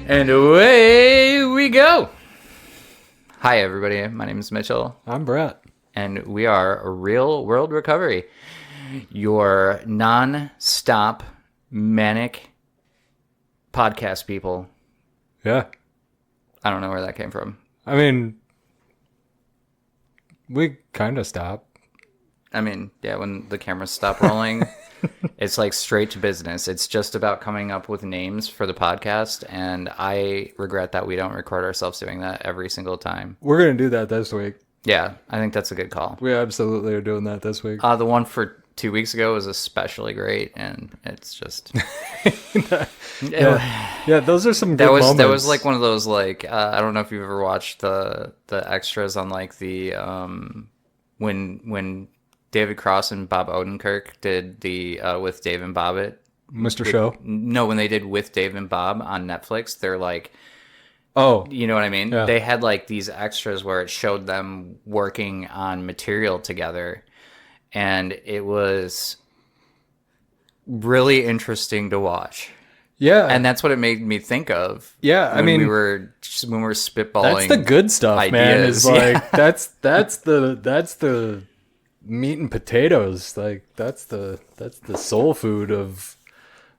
And away we go. Hi, everybody. My name is Mitchell. I'm Brett. And we are Real World Recovery, your non-stop manic podcast people. Yeah. I don't know where that came from. I mean, we kind of stop. I mean, yeah, when the cameras stop rolling, it's like straight to business. It's just about coming up with names for the podcast, and I regret that we don't record ourselves doing that every single time. We're going to do that this week. Yeah, I think that's a good call. We absolutely are doing that this week. The one for 2 weeks ago was especially great, and it's just... Yeah, those are some good moments. That was like one of those, like, I don't know if you've ever watched the extras on, like, the... when David Cross and Bob Odenkirk did the With Dave and Bob Mr. Show? No, when they did With Dave and Bob on Netflix, they're like... Oh. You know what I mean? Yeah. They had, like, these extras where it showed them working on material together. And it was really interesting to watch. Yeah. And that's what it made me think of. Yeah, I mean... when we were spitballing That's the good stuff, ideas. man. Is like, that's the meat and potatoes. Like, that's the soul food of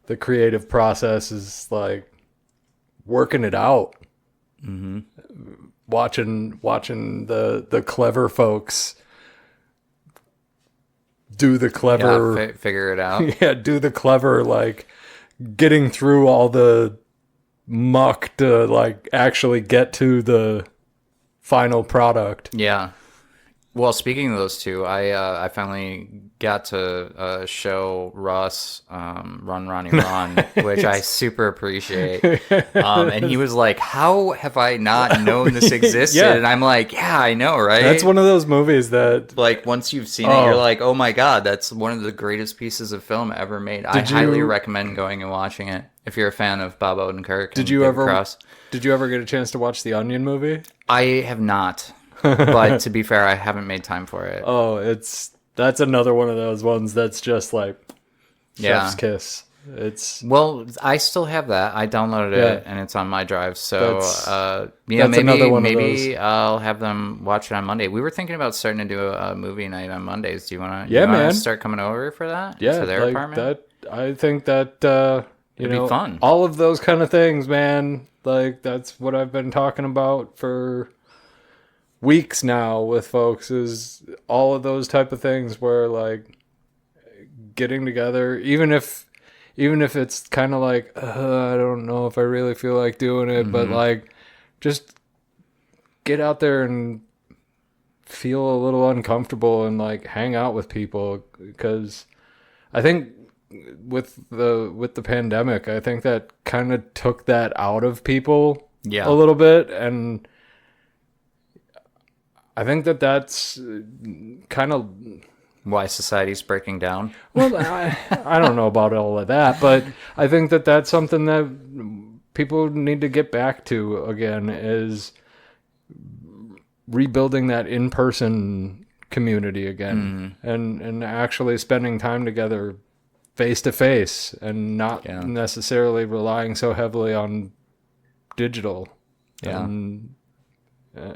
the creative process, is like working it out. Mm-hmm. Watching the clever folks do the clever, figure it out. Yeah, do the clever, like getting through all the muck to like actually get to the final product. Yeah. Well, speaking of those two, I finally got to show Russ Run, Ronnie, Run, which I super appreciate. And he was like, how have I not known this existed? Yeah. And I'm like, yeah, I know, right? That's one of those movies that, like, once you've seen it, you're like, oh my God, that's one of the greatest pieces of film ever made. I highly recommend going and watching it if you're a fan of Bob Odenkirk. Did you ever get a chance to watch the Onion movie? I have not. But to be fair, I haven't made time for it. Oh, that's another one of those ones that's just like chef's kiss. Well, I still have that. I downloaded it and it's on my drive. So that's maybe I'll have them watch it on Monday. We were thinking about starting to do a movie night on Mondays. Do you want to? Yeah, man. Start coming over for that? Yeah, to their like apartment. I think that It'd be fun. All of those kind of things, man. Like, that's what I've been talking about for weeks now with folks, is all of those type of things where, like, getting together, even if it's kind of like, I don't know if I really feel like doing it, but like, just get out there and feel a little uncomfortable and like hang out with people. Because I think with the pandemic, I think that kind of took that out of people a little bit, and I think that's kind of why society's breaking down. Well, I don't know about all of that, but I think that that's something that people need to get back to again, is rebuilding that in-person community again, and actually spending time together face to face, and not necessarily relying so heavily on digital. Yeah. And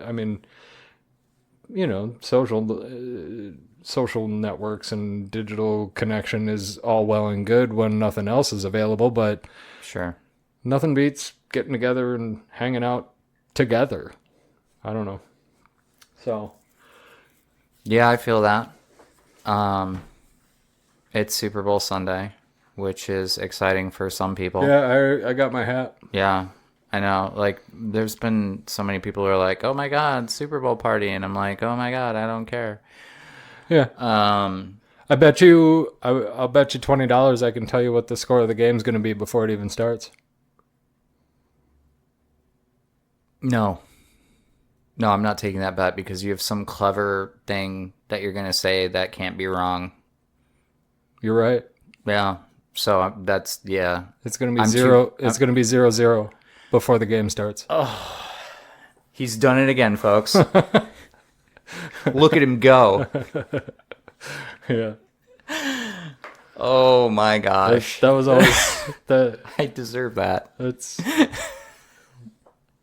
I mean, you know, social networks and digital connection is all well and good when nothing else is available, but sure, nothing beats getting together and hanging out together. I don't know. So, yeah, I feel that. It's Super Bowl Sunday, which is exciting for some people. Yeah, I got my hat. Yeah. I know, like, there's been so many people who are like, oh my God, Super Bowl party. And I'm like, oh my God, I don't care. Yeah. I'll bet you $20 I can tell you what the score of the game's going to be before it even starts. No, I'm not taking that bet, because you have some clever thing that you're going to say that can't be wrong. You're right. Yeah. So that's, yeah. It's going to be it's going to be 0-0. Before the game starts. Oh, he's done it again, folks. Look at him go. Yeah. Oh my gosh. That was always that. I deserve that. That's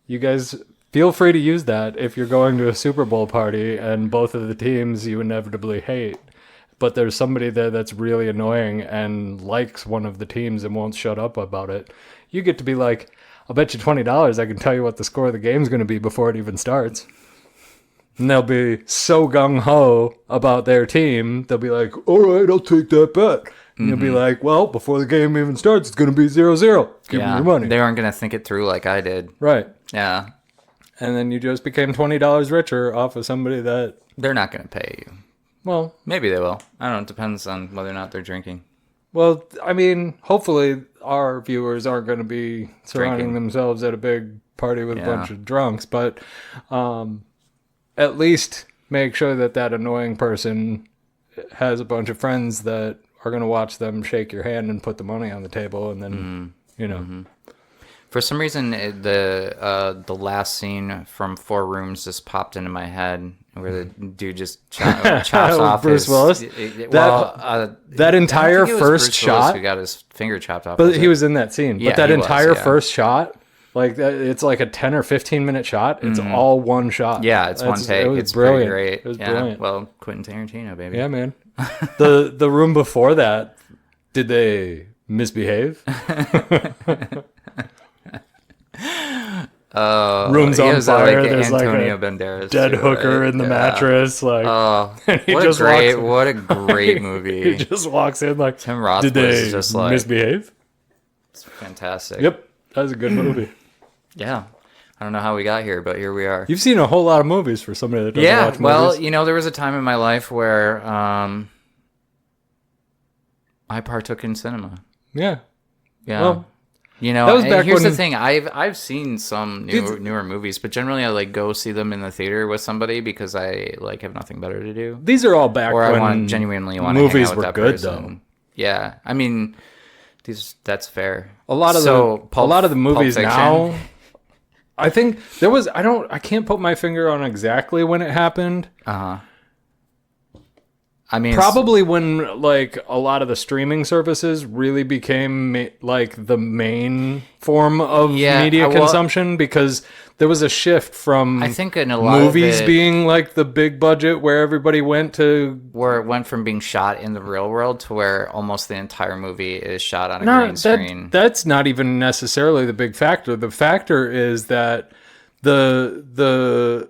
You guys feel free to use that if you're going to a Super Bowl party and both of the teams you inevitably hate. But there's somebody there that's really annoying and likes one of the teams and won't shut up about it. You get to be like, I'll bet you $20 I can tell you what the score of the game's going to be before it even starts. And they'll be so gung-ho about their team, they'll be like, all right, I'll take that bet. And you'll be like, well, before the game even starts, it's going to be 0-0. Give me your money. They aren't going to think it through like I did. Right. Yeah. And then you just became $20 richer off of somebody that... They're not going to pay you. Well... Maybe they will. I don't know. It depends on whether or not they're drinking. Well, I mean, hopefully our viewers aren't going to be surrounding themselves at a big party with a bunch of drunks. But at least make sure that annoying person has a bunch of friends that are going to watch them shake your hand and put the money on the table. And then, you know... Mm-hmm. For some reason, the last scene from Four Rooms just popped into my head, where the dude just chops off Bruce Willis. That entire first shot, who got his finger chopped off. But he was in that scene. Yeah, but that entire first shot, like it's like a 10 or 15 minute shot. It's all one shot. Yeah, it's one take. It's brilliant. Great. It was brilliant. Well, Quentin Tarantino, baby. Yeah, man. the room before that, did they misbehave? Room's on fire. There's Antonio like a Banderas dead hooker in the mattress. Like, what a great movie. He just walks in like, Tim Roth did they was just like misbehave? It's fantastic. Yep, that was a good movie. Yeah, I don't know how we got here, but here we are. You've seen a whole lot of movies for somebody that doesn't watch movies. Well, you know, there was a time in my life where I partook in cinema. Yeah. Well, you know, that was back here's when... the thing. I've seen some newer movies, but generally I like go see them in the theater with somebody because I like have nothing better to do. These are all back or when I genuinely want movies to hang out with were that good person. though. Yeah, I mean, that's fair. A lot of the movies now. I think there was I can't put my finger on exactly when it happened. I mean, probably when like a lot of the streaming services really became like the main form of media consumption, because there was a shift from I think in a lot movies of it, being like the big budget where everybody went to, where it went from being shot in the real world to where almost the entire movie is shot on a green screen. That's not even necessarily the big factor. The factor is that the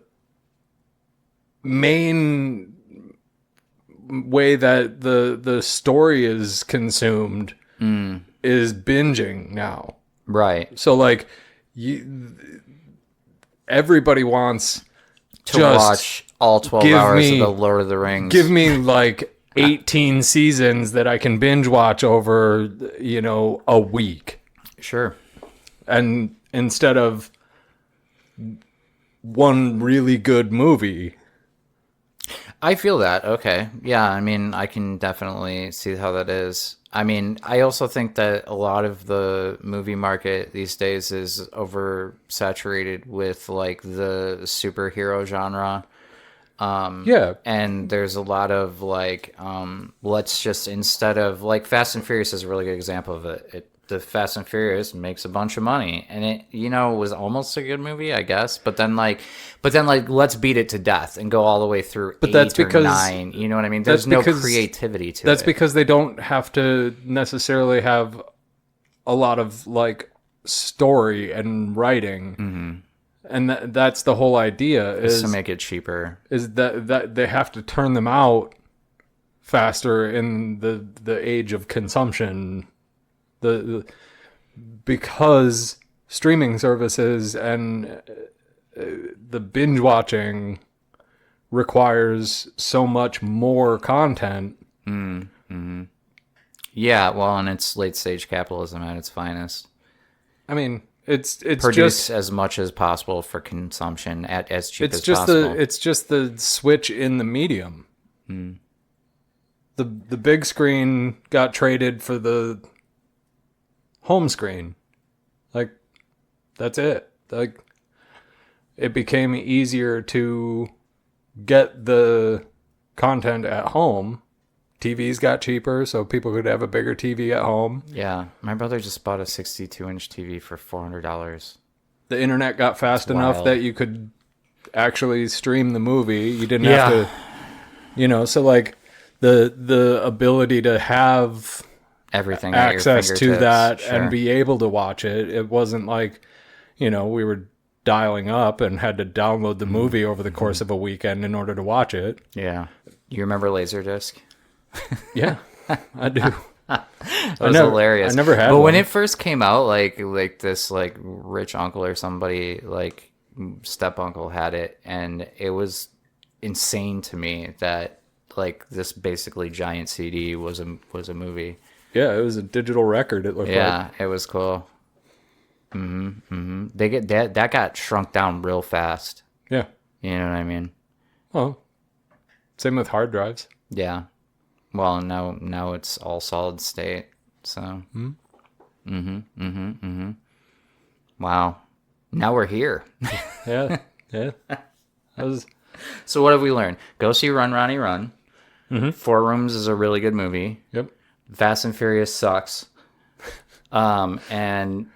main way that the story is consumed is binging now. Right. So like everybody wants to watch all 12 hours of the Lord of the Rings. Give me like 18 seasons that I can binge watch over, you know, a week. Sure. And instead of one really good movie. I feel that. Okay. Yeah, I mean, I can definitely see how that is. I mean, I also think that a lot of the movie market these days is oversaturated with like the superhero genre. And there's a lot of like, let's just, instead of like Fast and Furious is a really good example of it. The Fast and Furious makes a bunch of money, and it, you know, was almost a good movie, I guess. But then let's beat it to death and go all the way through. But 8 or 9. You know what I mean? There's no creativity to it. That's because they don't have to necessarily have a lot of like story and writing, and that's the whole idea is to make it cheaper. Is that they have to turn them out faster in the age of consumption. Because streaming services and the binge watching requires so much more content. Yeah, well, and it's late stage capitalism at its finest. I mean, it's produce just as much as possible for consumption at as cheap as possible. It's just the switch in the medium. The big screen got traded for the home screen. Like, that's it. Like, it became easier to get the content at home. TVs got cheaper, so people could have a bigger TV at home. Yeah, my brother just bought a 62-inch TV for $400. the internet got fast enough wild. that you could actually stream the movie. You didn't have to, you know, so like the ability to have Everything at your access to fingertips. that Sure. and be able to watch it. It wasn't like, you know, we were dialing up and had to download the movie over the course of a weekend in order to watch it. Yeah. You remember Laserdisc? Yeah, I do. That was hilarious. I never had But one. when it first came out, like this like rich uncle or somebody, like step uncle had it, and it was insane to me that like this basically giant CD was a movie. Yeah, it was a digital record, it looked like. Yeah, it was cool. They get that got shrunk down real fast. Yeah. You know what I mean? Well, same with hard drives. Yeah. Well, now it's all solid state. So. Wow. Now we're here. Yeah. Yeah. That was So what have we learned? Go see Run, Ronnie, Run. Four Rooms is a really good movie. yep. Fast and Furious sucks. And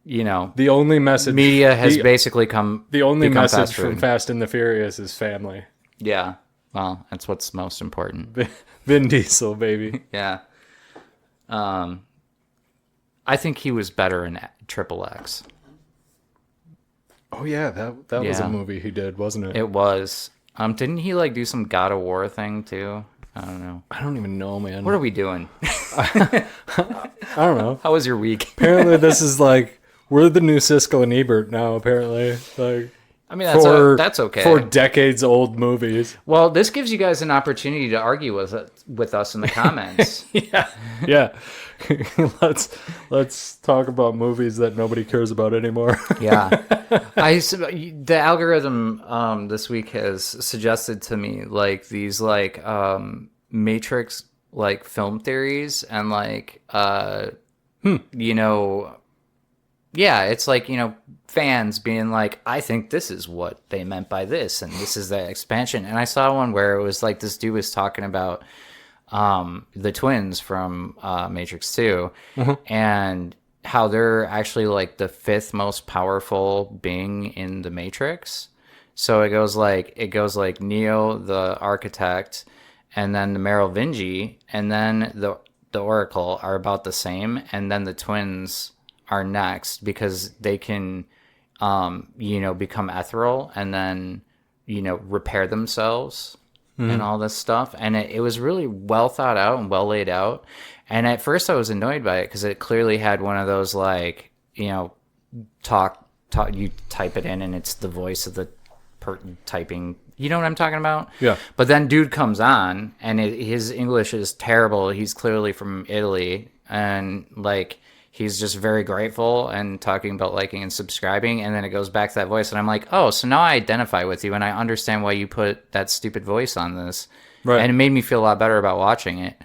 you know, The only message media has the, basically become message fast from food. Fast and the Furious is family. Yeah. Well, that's what's most important. Vin Diesel, baby. Yeah. I think he was better in Triple X. Oh yeah, that was a Yeah. movie he did, wasn't it? It was. Didn't he like do some God of War thing too? I don't know. I don't even know, man. What are we doing? I don't know. How was your week? Apparently this is like we're the new Siskel and Ebert now, apparently. Like I mean, that's okay. For decades old movies. Well, this gives you guys an opportunity to argue with us in the comments. Yeah. let's talk about movies that nobody cares about anymore. Yeah. The algorithm this week has suggested to me like these like Matrix like film theories and like you know, yeah, it's like, you know, fans being like, I think this is what they meant by this and this is the expansion. And I saw one where it was like this dude was talking about the twins from Matrix 2 and how they're actually like the fifth most powerful being in the Matrix. So it goes like Neo, the architect, and then the Merovingi, and then the Oracle are about the same, and then the twins are next because they can you know, become ethereal and then, you know, repair themselves and all this stuff. And it was really well thought out and well laid out. And at first I was annoyed by it because it clearly had one of those like, you know, talk, you type it in and it's the voice of the typing. You know what I'm talking about? Yeah. But then dude comes on and his English is terrible. He's clearly from Italy and like he's just very grateful and talking about liking and subscribing, and then it goes back to that voice, and I'm like, oh, so now I identify with you and I understand why you put that stupid voice on this. Right. And it made me feel a lot better about watching it.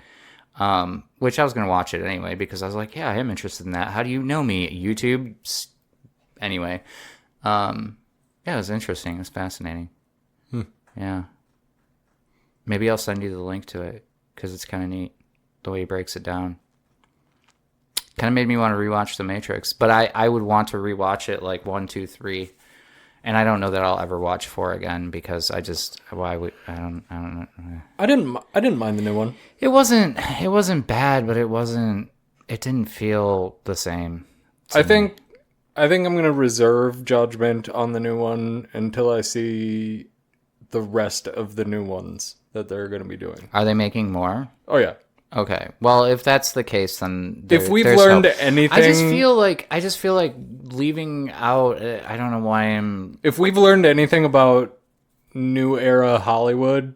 Which I was going to watch it anyway because I was like, yeah, I am interested in that. How do you know me? YouTube? Anyway. Yeah, it was interesting. It was fascinating. Yeah. Maybe I'll send you the link to it because it's kind of neat the way he breaks it down. Kind of made me want to rewatch The Matrix, but I would want to rewatch it like 1, 2, 3, and I don't know that I'll ever watch 4 again because I don't know. I didn't mind the new one. It wasn't bad, but it didn't feel the same. I think I'm gonna reserve judgment on the new one until I see the rest of the new ones that they're gonna be doing. Are they making more? Oh yeah. Okay. Well, if that's the case, then If we've there's learned hope. anything, I just feel like leaving out. I don't know why I'm. if we've learned anything about new era Hollywood,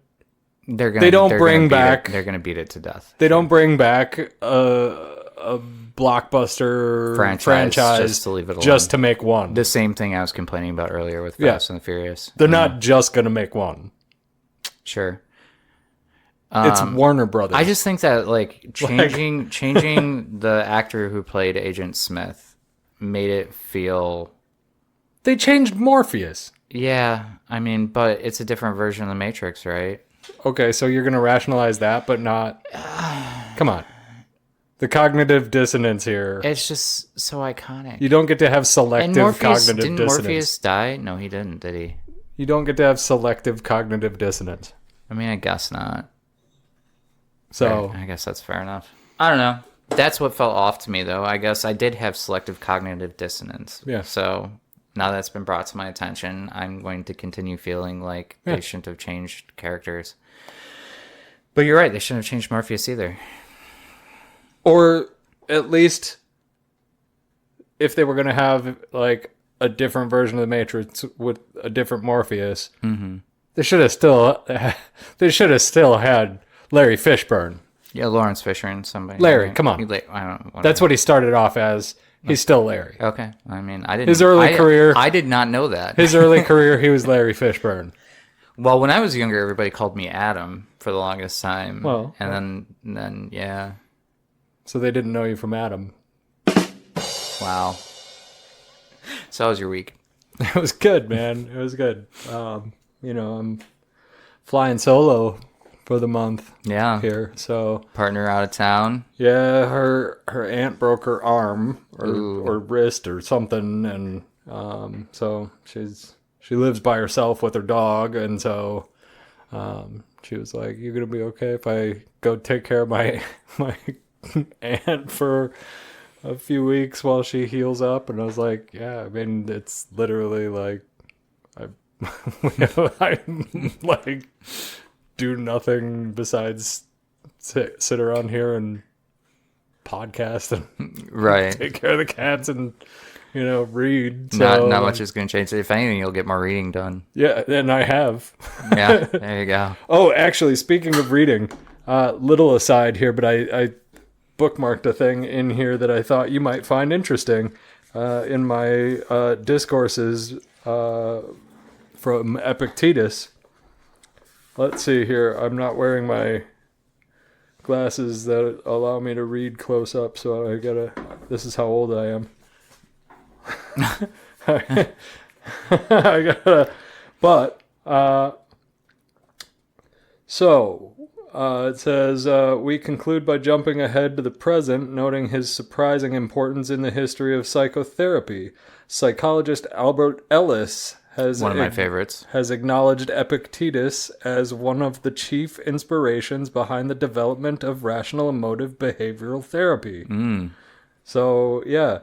They're They don't bring back- They're gonna beat it to death. they don't bring back a blockbuster franchise just to leave it alone. just to make one. The same thing I was complaining about earlier with Yeah. Fast and the Furious. They're not just gonna make one. Sure. It's Warner Brothers. I just think that like changing the actor who played Agent Smith made it feel. They changed Morpheus. Yeah, I mean, but it's a different version of the Matrix, right? Okay, so you're gonna rationalize that, but not. Come on. The cognitive dissonance here. It's just so iconic. You don't get to have And selective Morpheus, cognitive didn't dissonance. Morpheus die? No, he didn't, did he? You don't get to have selective cognitive dissonance. I mean, I guess not. So I guess that's fair enough. I don't know. That's what felt off to me, though. I guess I did have selective cognitive dissonance. Yeah. So now that's been brought to my attention, I'm going to continue feeling like they shouldn't have changed characters. But you're right. They shouldn't have changed Morpheus either. or at least if they were going to have like a different version of the Matrix with a different Morpheus, they should have still had Larry Fishburne. Yeah, Lawrence Fisher and somebody. Larry, right? come on. I don't, That's what he started off as. He's still Larry. Okay. I mean, I didn't. His early career. I did not know that. His early career, he was Larry Fishburne. Well, when I was younger, everybody called me Adam for the longest time. Well, and then yeah. So they didn't know you from Adam. Wow. So how was your week? It was good, man. It was good. I'm flying solo for the month Yeah. here. So Partner out of town. yeah, her aunt broke her arm Ooh. or wrist or something, and so she lives by herself with her dog, and so she was like, "You gonna be okay if I go take care of my aunt for a few weeks while she heals up?" And I was like, "Yeah, I mean, it's literally like I like do nothing besides sit around here and podcast and Right. take care of the cats and read." So, Not much is going to change. If anything, you'll get more reading done. Yeah, and I have. Yeah. There you go. Oh, actually, speaking of reading, little aside here, but I bookmarked a thing in here that I thought you might find interesting in my discourses from Epictetus. Let's see here. I'm not wearing my glasses that allow me to read close up, so this is how old I am. It says, we conclude by jumping ahead to the present, noting his surprising importance in the history of psychotherapy. Psychologist Albert Ellis One of my favorites. has acknowledged Epictetus as one of the chief inspirations behind the development of rational emotive behavioral therapy. So, yeah.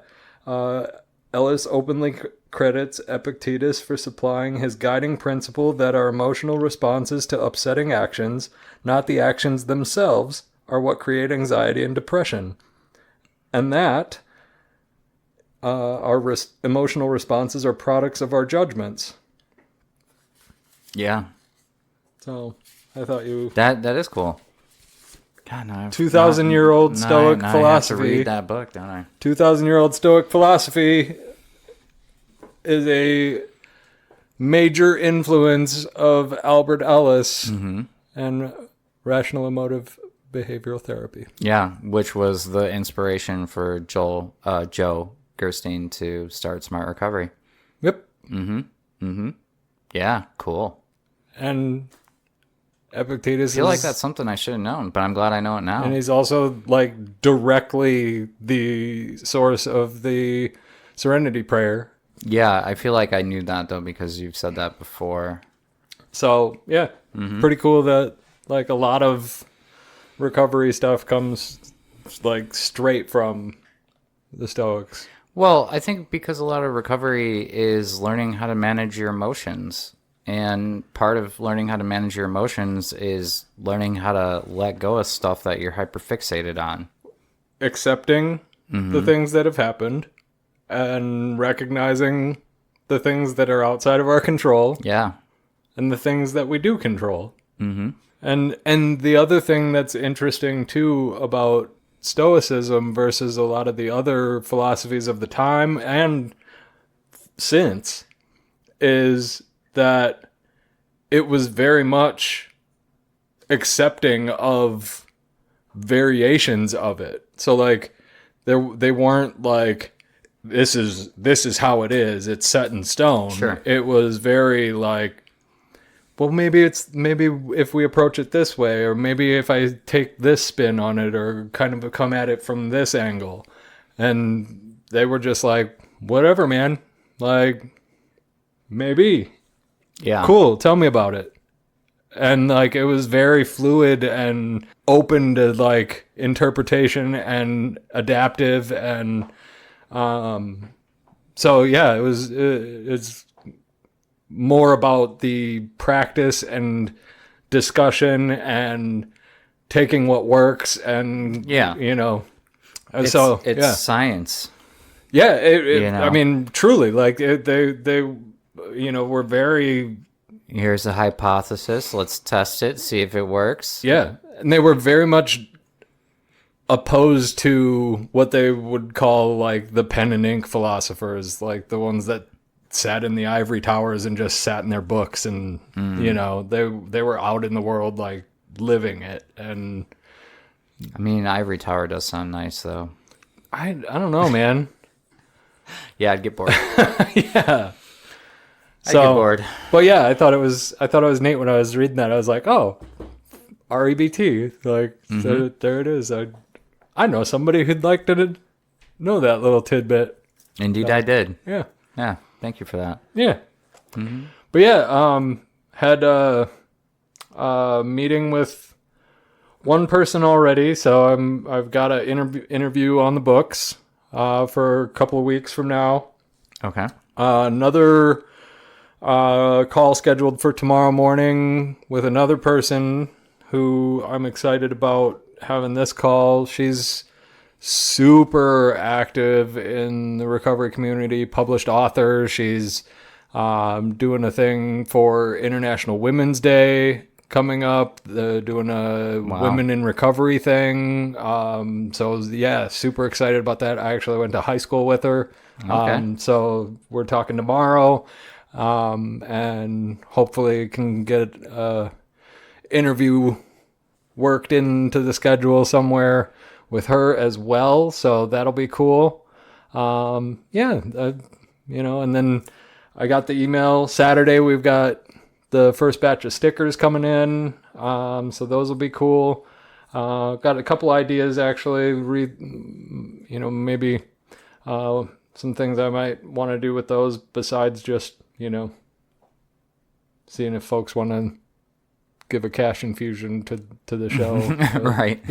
Ellis openly credits Epictetus for supplying his guiding principle that our emotional responses to upsetting actions, not the actions themselves, are what create anxiety and depression. And that our emotional responses are products of our judgments. Yeah. So I thought you... That is cool. God, no. 2,000-year-old Stoic I philosophy. have to read that book, don't I? 2,000-year-old Stoic philosophy is a major influence of Albert Ellis and rational emotive behavioral therapy. Yeah, which was the inspiration for Joe Gerstein to start Smart Recovery. Yep. Yeah, cool. And Epictetus I feel like that's something I should have known, but I'm glad I know it now. And he's also like directly the source of the Serenity Prayer. Yeah, I feel like I knew that though because you've said that before. So yeah, pretty cool that like a lot of recovery stuff comes like straight from the Stoics. Well, I think because a lot of recovery is learning how to manage your emotions. And part of learning how to manage your emotions is learning how to let go of stuff that you're hyperfixated on. Accepting the things that have happened and recognizing the things that are outside of our control. Yeah. And the things that we do control. And the other thing that's interesting too about Stoicism versus a lot of the other philosophies of the time and since is that it was very much accepting of variations of it. So like they weren't like this is how it is, it's set in stone. Sure. It was very like well, maybe if we approach it this way, or maybe if I take this spin on it, or kind of come at it from this angle. And they were just like, whatever, man. Like, maybe. Yeah. Cool. Tell me about it. And like, it was very fluid and open to like interpretation and adaptive. And, so yeah, it's more about the practice and discussion and taking what works and it's science. Yeah, I mean, truly, like they were very. Here's a hypothesis. Let's test it, see if it works. Yeah, and they were very much opposed to what they would call like the pen and ink philosophers, like the ones that sat in the ivory towers and just sat in their books, and they were out in the world like living it. And I mean, ivory tower does sound nice though. I don't know, man. Yeah, I'd get bored. Yeah. I'd get bored. But yeah, I thought it was neat when I was reading that. I was like, oh, REBT, like there it is. I know somebody who'd like to know that little tidbit. Indeed, I did. Yeah. Yeah. Thank you for that. Yeah. But yeah, had a meeting with one person already, so I've got an interview on the books for a couple of weeks from now. Okay. Another call scheduled for tomorrow morning with another person who I'm excited about having this call. She's super active in the recovery community, published author. She's doing a thing for International Women's Day coming up, doing a Women in Recovery thing. So yeah, super excited about that. I actually went to high school with her. Okay. So we're talking tomorrow, and hopefully can get a interview worked into the schedule somewhere with her as well. So that'll be cool. And then I got the email Saturday. We've got the first batch of stickers coming in. So those will be cool. Got a couple ideas actually. Maybe some things I might want to do with those besides just, seeing if folks want to give a cash infusion to the show. Right.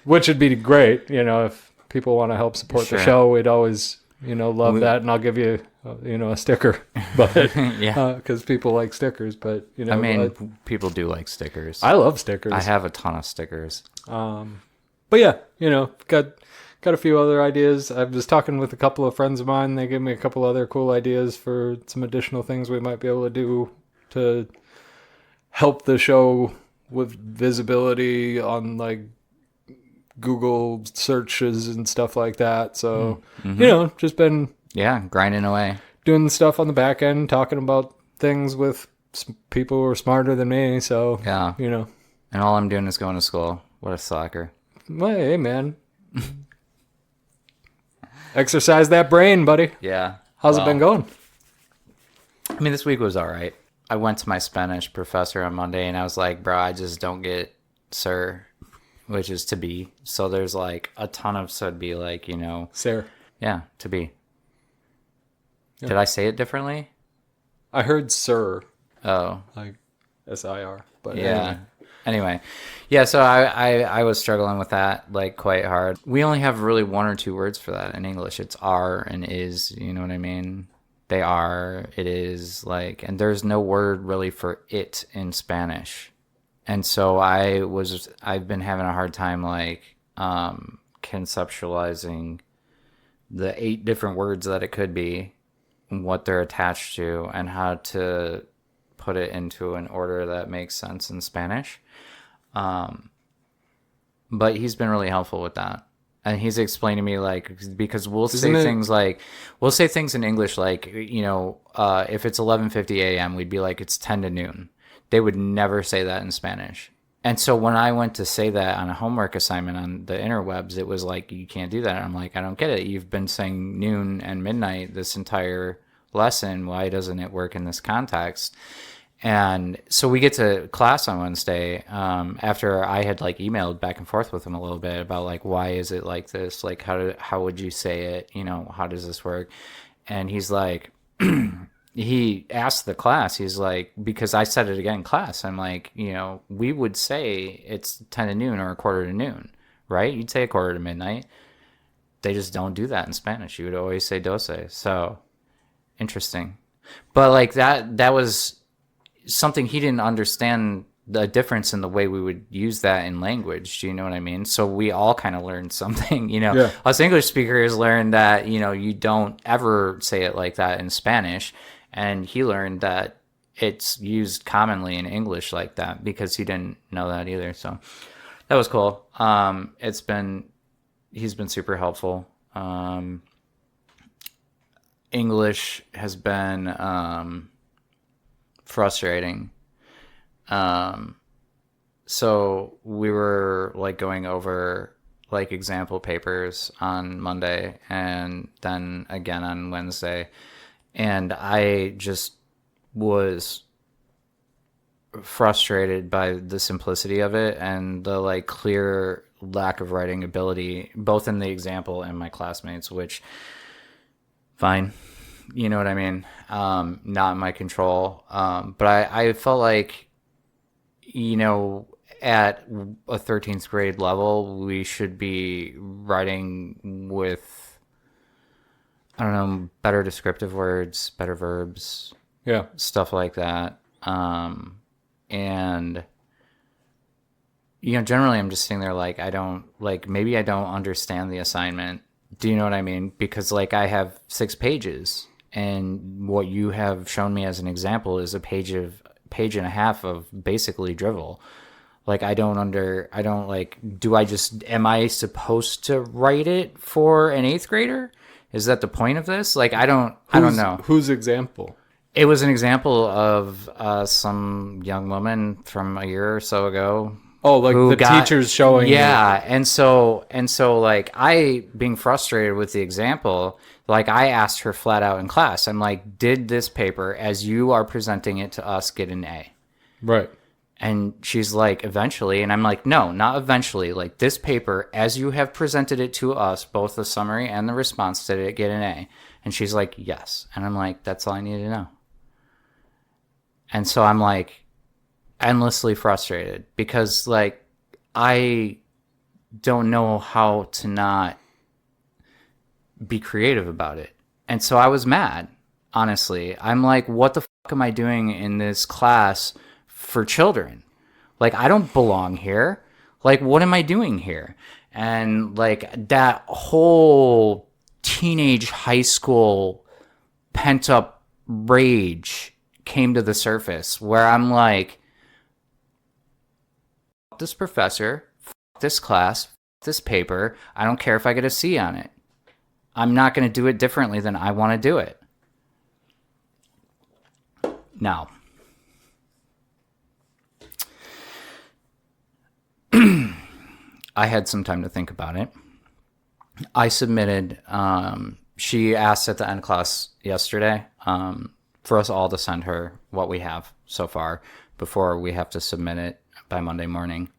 Which would be great, if people want to help support the show. We'd always, love that, and I'll give you, a sticker. But yeah, because people like stickers. But I mean, people do like stickers. I love stickers. I have a ton of stickers. But yeah, got a few other ideas. I was talking with a couple of friends of mine. They gave me a couple other cool ideas for some additional things we might be able to do to help the show with visibility on like Google searches and stuff like that. So, just been grinding away, doing stuff on the back end, talking about things with people who are smarter than me. So, and all I'm doing is going to school. What a slacker. Well, hey, man. Exercise that brain, buddy. Yeah. How's it been going? I mean, this week was all right. I went to my Spanish professor on Monday, and I was like, bro, I just don't get sir, which is to be. So there's like a ton of so it'd be like, Sir. Yeah, to be. Yeah. Did I say it differently? I heard sir. Oh. Like S-I-R. But yeah. Anyway. Yeah, so I was struggling with that like quite hard. We only have really one or two words for that in English. It's are and is, you know what I mean? They are, it is, like, and there's no word really for it in Spanish. And so I've been having a hard time like conceptualizing the 8 different words that it could be, what they're attached to, and how to put it into an order that makes sense in Spanish. But he's been really helpful with that. And he's explained to me, like, because we'll say things in English, like, if it's 11:50 a.m., we'd be like, it's 10 to noon. They would never say that in Spanish. And so when I went to say that on a homework assignment on the interwebs, it was like, you can't do that. And I'm like, I don't get it. You've been saying noon and midnight this entire lesson. Why doesn't it work in this context? And so we get to class on Wednesday, after I had like emailed back and forth with him a little bit about like, why is it like this? Like, how would you say it? You know, how does this work? And he's like, he asked the class, he's like, because I said it again in class, I'm like, you know, we would say it's 10 to noon or a quarter to noon, right? You'd say a quarter to midnight. They just don't do that in Spanish. You would always say doce. So interesting. But like that was something he didn't understand, the difference in the way we would use that in language. Do you know what I mean? So we all kind of learned something, you know. Yeah. Us English speakers learned that, you know, you don't ever say it like that in Spanish. And he learned that it's used commonly in English like that because he didn't know that either. So that was cool. He's been super helpful. English has been frustrating. So we were like going over like example papers on Monday and then again on Wednesday. And I just was frustrated by the simplicity of it and the like clear lack of writing ability, both in the example and my classmates, which fine. You know what I mean? Not in my control. But I felt like, you know, at a 13th grade level, we should be writing with, I don't know, better descriptive words, better verbs, Yeah. stuff like that. And, you know, generally I'm just sitting there like, maybe I don't understand the assignment. Do you know what I mean? Because like I have 6 pages and what you have shown me as an example is a page and a half of basically drivel. Like am I supposed to write it for an 8th grader? Is that the point of this? Like, I don't know. Whose example? It was an example of some young woman from a year or so ago. Oh, like the teacher's showing. Yeah, and so like I being frustrated with the example, like I asked her flat out in class. I'm like, "Did this paper as you are presenting it to us get an A?" Right. And she's like, "Eventually." And I'm like, "No, not eventually. Like this paper as you have presented it to us, both the summary and the response, did it get an A?" And she's like, "Yes." And I'm like, "That's all I need to know." And so I'm like endlessly frustrated because like I don't know how to not be creative about it. And so I was mad, honestly. I'm like, what the fuck am I doing in this class for children? Like, I don't belong here. Like, what am I doing here? And like that whole teenage high school pent up rage came to the surface where I'm like, fuck this professor, fuck this class, fuck this paper. I don't care if I get a C on it. I'm not going to do it differently than I want to do it. Now, I had some time to think about it. I submitted, she asked at the end of class yesterday for us all to send her what we have so far before we have to submit it by Monday morning.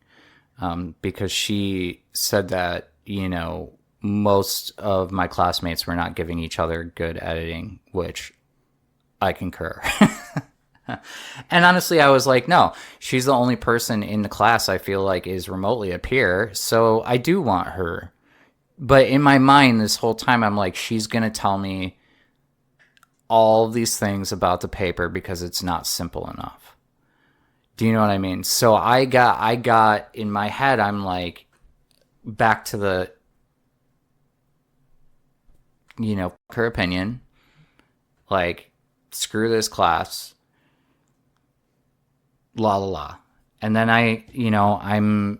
Because she said that, you know, most of my classmates were not giving each other good editing, which I concur. And honestly, I was like, no, she's the only person in the class I feel like is remotely a peer, so I do want her. But in my mind this whole time, I'm like, she's going to tell me all these things about the paper because it's not simple enough. Do you know what I mean? So I got in my head, I'm like, back to the, you know, her opinion, like, screw this class, la la la. And then I'm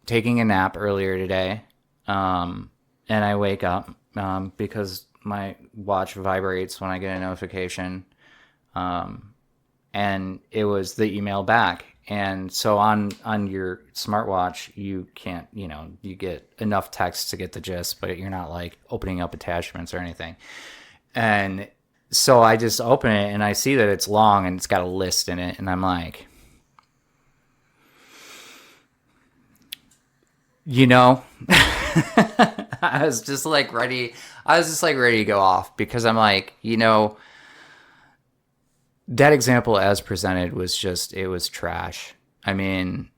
taking a nap earlier today, and I wake up because my watch vibrates when I get a notification, and it was the email back. And so on your smartwatch, you can't, you get enough text to get the gist, but you're not like opening up attachments or anything. And So I just open it and I see that it's long and it's got a list in it, and I'm like, you know, I was just like ready. I was just like ready to go off because I'm like, that example as presented was just, it was trash. I mean,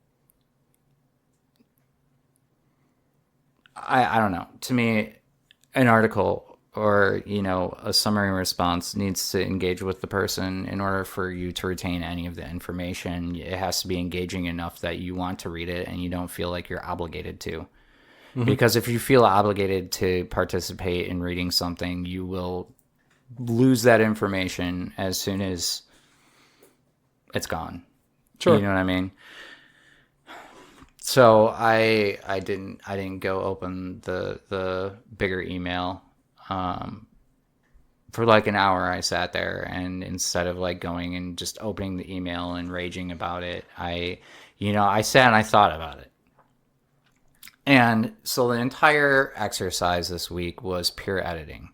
I don't know. To me, an article or, a summary response needs to engage with the person in order for you to retain any of the information. It has to be engaging enough that you want to read it and you don't feel like you're obligated to. Mm-hmm. Because if you feel obligated to participate in reading something, you will lose that information as soon as it's gone. You Sure. know what I mean? So I didn't go open the bigger email. For like an hour I sat there, and instead of like going and just opening the email and raging about it, I sat and I thought about it. And so the entire exercise this week was pure editing,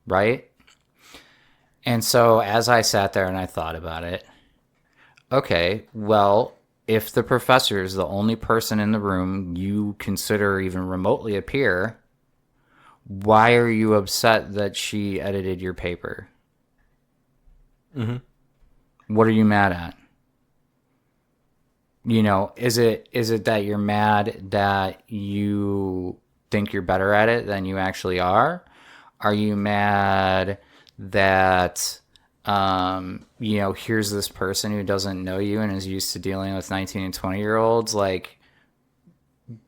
right? And so as I sat there and I thought about it, okay, well, if the professor is the only person in the room you consider even remotely a peer, why are you upset that she edited your paper? Mm-hmm. What are you mad at? Is it that you're mad that you think you're better at it than you actually are? Are you mad that here's this person who doesn't know you and is used to dealing with 19 and 20-year-olds, like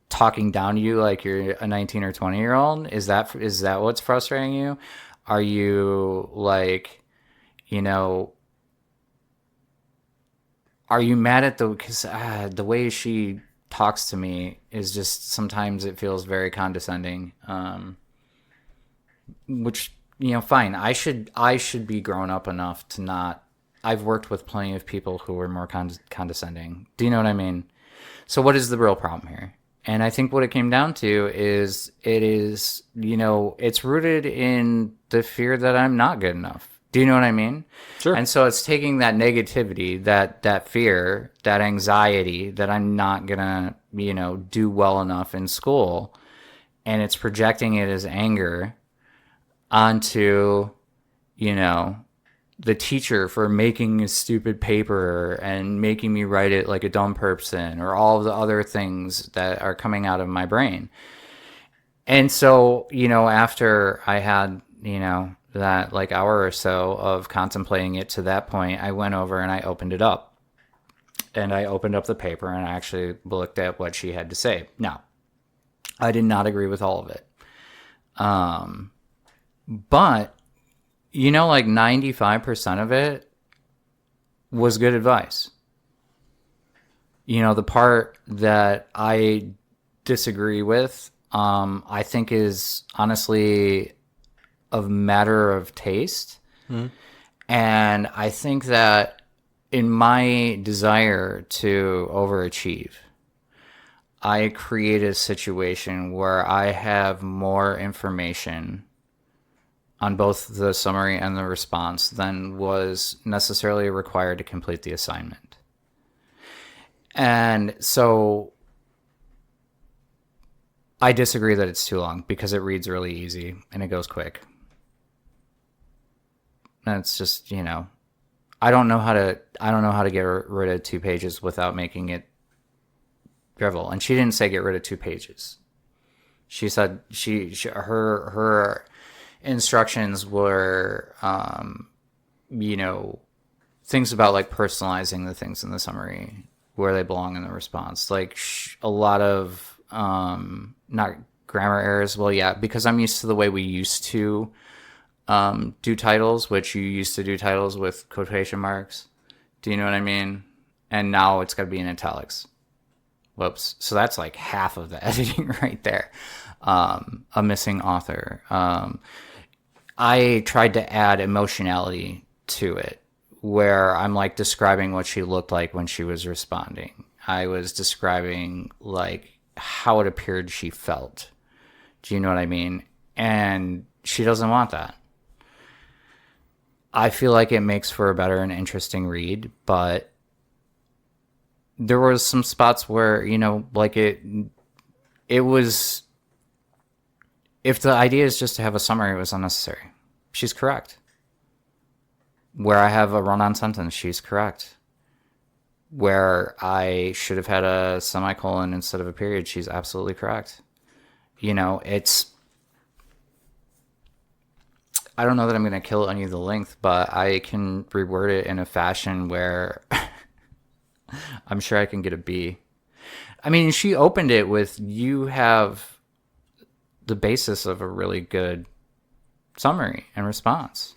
talking down to you like you're a 19 or 20-year-old? Is that what's frustrating you? Are you like, you know, are you mad at because the way she talks to me is just, sometimes it feels very condescending, which, fine. I should be grown up enough to not. I've worked with plenty of people who were more condescending. Do you know what I mean? So what is the real problem here? And I think what it came down to is, it's rooted in the fear that I'm not good enough. Do you know what I mean? Sure. And so it's taking that negativity, that fear, that anxiety that I'm not gonna, do well enough in school, and it's projecting it as anger onto, you know, the teacher for making a stupid paper and making me write it like a dumb person, or all of the other things that are coming out of my brain. And so, after I had, that like hour or so of contemplating it to that point, I went over and I opened it up. And I opened up the paper and I actually looked at what she had to say. Now, I did not agree with all of it. But like 95% of it was good advice. The part that I disagree with, I think is honestly a matter of taste. Mm-hmm. And I think that in my desire to overachieve, I create a situation where I have more information on both the summary and the response than was necessarily required to complete the assignment. And so I disagree that it's too long, because it reads really easy and it goes quick. And it's just, I don't know how to get rid of 2 pages without making it drivel. And she didn't say get rid of 2 pages. She said her instructions were, things about like personalizing the things in the summary where they belong in the response. Like a lot of, not grammar errors. Well, yeah, because I'm used to the way we used to do titles, which you used to do titles with quotation marks. Do you know what I mean? And now it's got to be in italics. Whoops. So that's like half of the editing right there. A missing author. I tried to add emotionality to it, where I'm like describing what she looked like when she was responding. I was describing like how it appeared she felt. Do you know what I mean? And she doesn't want that. I feel like it makes for a better and interesting read, but there was some spots where, like it was, if the idea is just to have a summary, it was unnecessary. She's correct. Where I have a run-on sentence, she's correct. Where I should have had a semicolon instead of a period, she's absolutely correct. It's, I don't know that I'm going to kill any of the length, but I can reword it in a fashion where I'm sure I can get a B. I mean, she opened it with, you have the basis of a really good summary and response,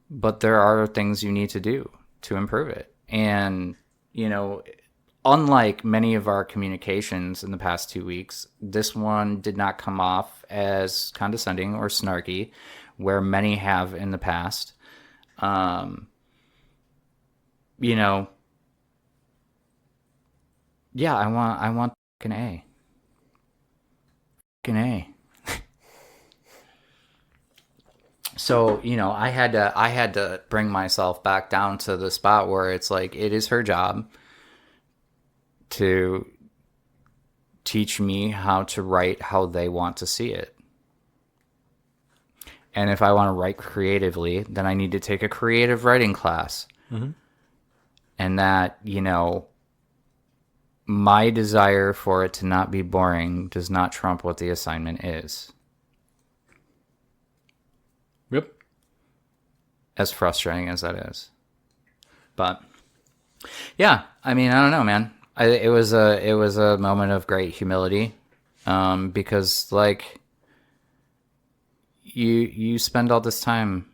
but there are things you need to do to improve it. And, unlike many of our communications in the past 2 weeks, this one did not come off as condescending or snarky, where many have in the past. Yeah, I want an A. An A. So, I had to bring myself back down to the spot where it's like, it is her job to teach me how to write how they want to see it. And if I want to write creatively, then I need to take a creative writing class. Mm-hmm. And that, my desire for it to not be boring does not trump what the assignment is. Yep. As frustrating as that is. But yeah, I mean, I don't know, man. It was a moment of great humility, because like you spend all this time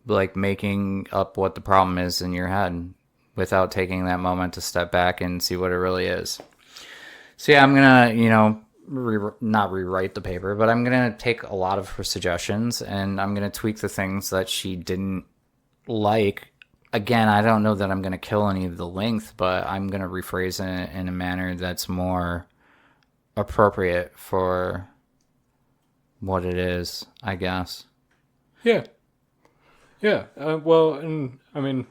like making up what the problem is in your head without taking that moment to step back and see what it really is. So yeah, I'm gonna not rewrite the paper, but I'm gonna take a lot of her suggestions and I'm gonna tweak the things that she didn't like. Again, I don't know that I'm going to kill any of the length, but I'm going to rephrase it in a manner that's more appropriate for what it is, I guess. Yeah. Yeah. Well, and I mean,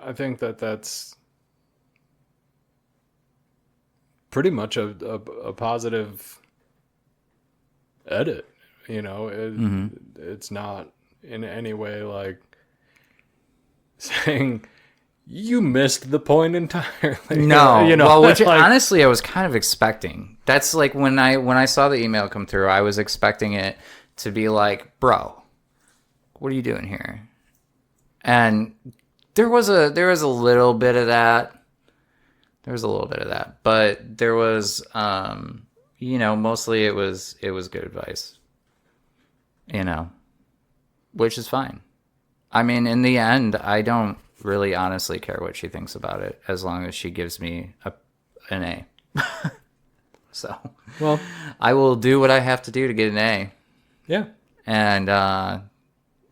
I think that's pretty much a positive edit. It's not in any way like saying you missed the point entirely. No, well, which like, honestly I was kind of expecting. That's like when I saw the email come through, I was expecting it to be like, bro, what are you doing here? And there was a little bit of that. There was a little bit of that, but there was, mostly it was good advice, which is fine. I mean, in the end, I don't really honestly care what she thinks about it as long as she gives me an A. So, well, I will do what I have to do to get an A. Yeah. And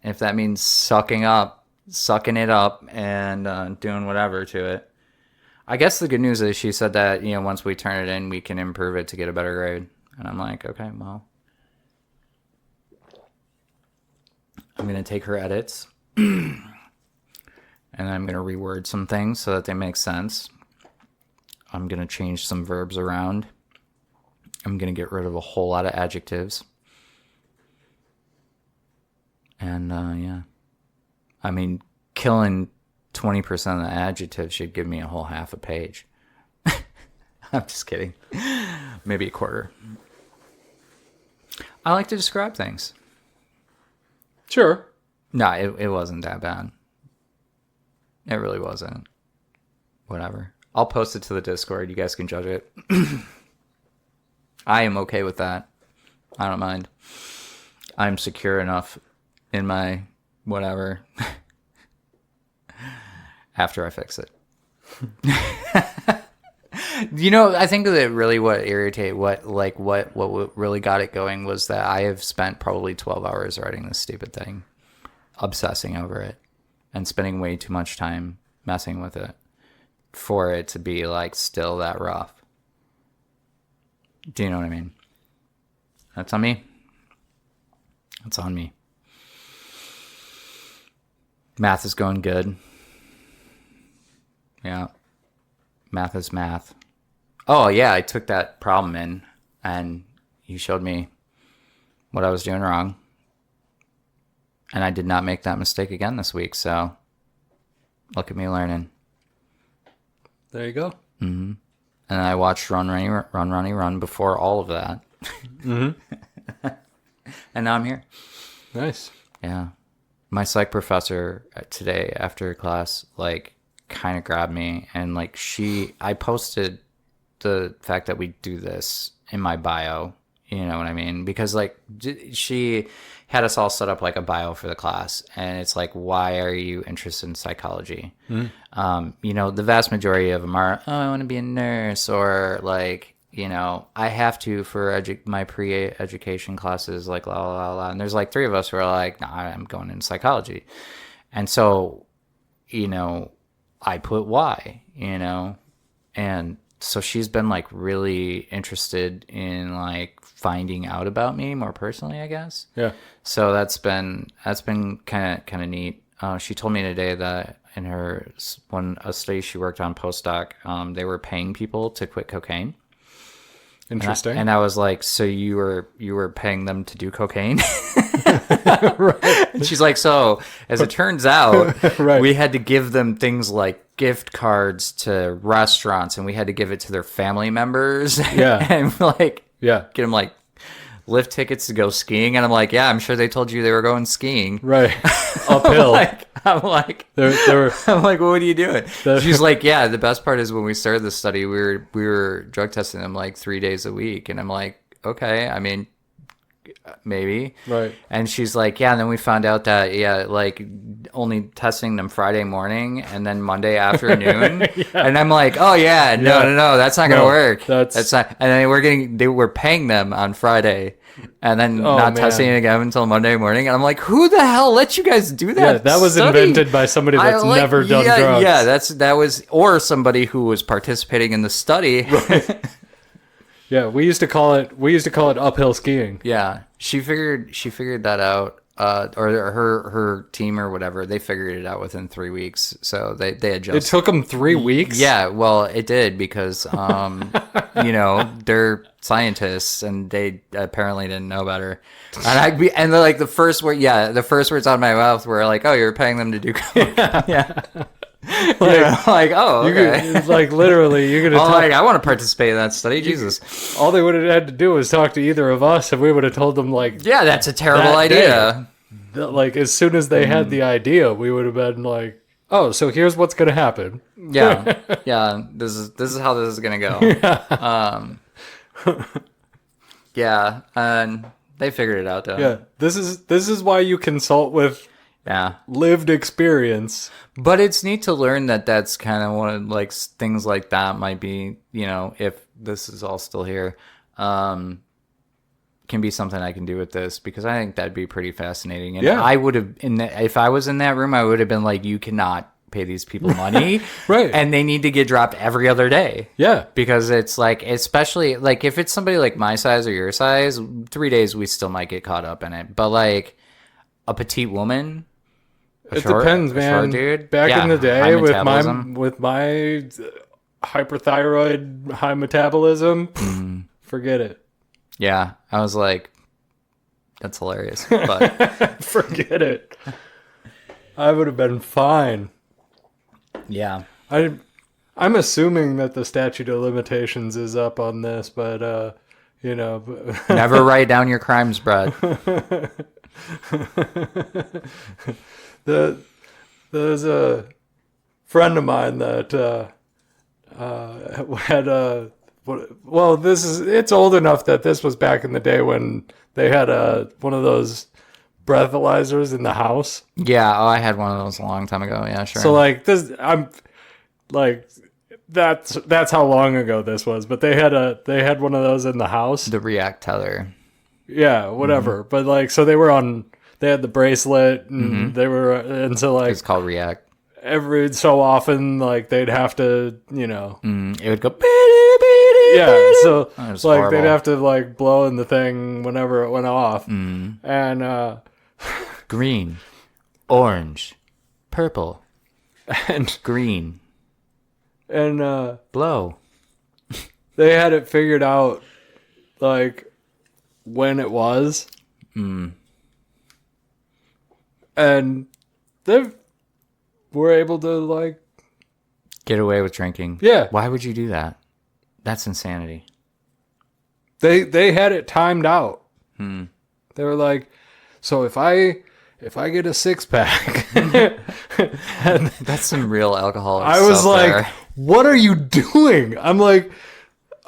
if that means sucking it up and doing whatever to it. I guess the good news is she said that, once we turn it in, we can improve it to get a better grade. And I'm like, okay, well, I'm going to take her edits and I'm going to reword some things so that they make sense. I'm going to change some verbs around. I'm going to get rid of a whole lot of adjectives. And, yeah. I mean, killing 20% of the adjectives should give me a whole half a page. I'm just kidding. Maybe a quarter. I like to describe things. Sure. No, it wasn't that bad. It really wasn't. Whatever. I'll post it to the Discord. You guys can judge it. I am okay with that. I don't mind. I'm secure enough in my whatever after I fix it. I think that really what really got it going was that I have spent probably 12 hours writing this stupid thing, obsessing over it, and spending way too much time messing with it for it to be like still that rough. Do you know what I mean? That's on me. That's on me. Math is going good. Yeah. Math is math. Oh, yeah, I took that problem in, and you showed me what I was doing wrong. And I did not make that mistake again this week, so look at me learning. There you go. Mm-hmm. And I watched Run, Ronnie, Run before all of that. Mm-hmm. And now I'm here. Nice. Yeah. My psych professor today after class, like, kind of grabbed me, and, like, I posted the fact that we do this in my bio, you know what I mean? Because, like, she had us all set up like a bio for the class, and it's like, why are you interested in psychology? You know, the vast majority of them are, oh, I want to be a nurse, or like, you know, I have to for my pre-education classes, like la la la. And there's like 3 of us who are like, nah, I'm going into psychology. And so, you know, I put why, you know, and so she's been like really interested in like finding out about me more personally, I guess. Yeah. So that's been kind of neat. She told me today that in a study she worked on postdoc, they were paying people to quit cocaine. Interesting. And I was like, so you were paying them to do cocaine? Right. And she's like, so as it turns out, right. we had to give them things like gift cards to restaurants, and we had to give it to their family members. Yeah. And like, yeah, get them like lift tickets to go skiing. And I'm like, yeah, I'm sure they told you they were going skiing. Right. Uphill. I'm like, They're I'm like, well, what are you doing? She's like, yeah, the best part is when we started the study, we were drug testing them like 3 days a week. And I'm like, okay, I mean, maybe. Right. And she's like, yeah, and then we found out that, yeah, like only testing them Friday morning and then Monday afternoon. Yeah. And I'm like, oh yeah, no, that's not going to work. That's not. And then they were paying them on Friday and then testing it again until Monday morning. And I'm like, who the hell let you guys do that? Yeah, that was invented by somebody that's never done drugs. Yeah, that was, or somebody who was participating in the study. Right. Yeah, we used to call it uphill skiing. Yeah, she figured that out, or her team or whatever. They figured it out within 3 weeks. So they adjusted. It took them 3 weeks. Yeah, well, it did because you know, they're scientists and they apparently didn't know better. And like the first words out of my mouth were like, "Oh, you're paying them to do coke." Yeah. Like, oh, okay. Like literally, you're gonna. Like, I want to participate in that study. Jesus. All they would have had to do was talk to either of us, and we would have told them like, yeah, that's a terrible idea. Like as soon as they had the idea, we would have been like, oh, so here's what's gonna happen. Yeah, yeah. This is how this is gonna go. Yeah, and they figured it out though. Yeah, this is why you consult with. Yeah, lived experience. But it's neat to learn that that's kind of one of like things like that might be, you know, if this is all still here, can be something I can do with this, because I think that'd be pretty fascinating. And yeah. I would have, if I was in that room, I would have been like, you cannot pay these people money. Right. And they need to get dropped every other day. Yeah. Because it's like, especially like if it's somebody like my size or your size, 3 days, we still might get caught up in it. But like a petite woman... Depends, man. Dude. Back in the day, with my hyperthyroid, high metabolism, forget it. Yeah, I was like, that's hilarious. But forget it. I would have been fine. Yeah, I'm assuming that the statute of limitations is up on this, but you know, never write down your crimes, Brett. There's a friend of mine that had it's old enough that this was back in the day when they had one of those breathalyzers in the house. Yeah, I had one of those a long time ago. Yeah, sure. So like this, I'm like that's how long ago this was. But they had one of those in the house. The React tether. Yeah, whatever. Mm-hmm. But like, so they had the bracelet, and they were, and so like it's called React. Every so often, like they'd have to, you know, it would go. Yeah, so like horrible. They'd have to like blow in the thing whenever it went off, and green, orange, purple, and green, blow. blow. They had it figured out, like, when it was. And they were able to, like... Get away with drinking. Yeah. Why would you do that? That's insanity. They had it timed out. They were like, so if I get a 6-pack... That's some real alcohol. I was like, what are you doing? I'm like